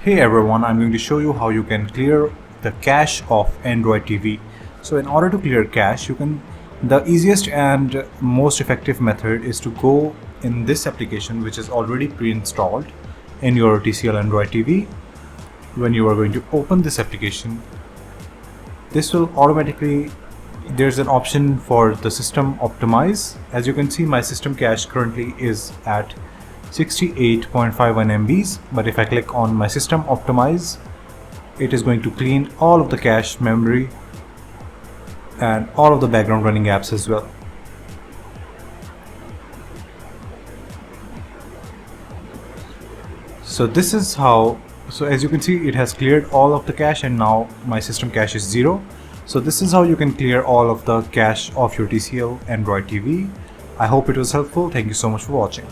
Hey everyone, I'm going to show you how you can clear the cache of Android TV. So in order to clear cache, the easiest and most effective method is to go in this application which is already pre-installed in your TCL Android TV. When you are going to open this application, this will automatically, there's an option for the system optimize. As you can see, my system cache currently is at 68.51 MBs, but if I click on my system optimize, it is going to clean all of the cache memory and all of the background running apps as well. So this is how, so as you can see, it has cleared all of the cache and now my system cache is 0. So this is how you can clear all of the cache of your TCL Android TV. I hope it was helpful. Thank you so much for watching.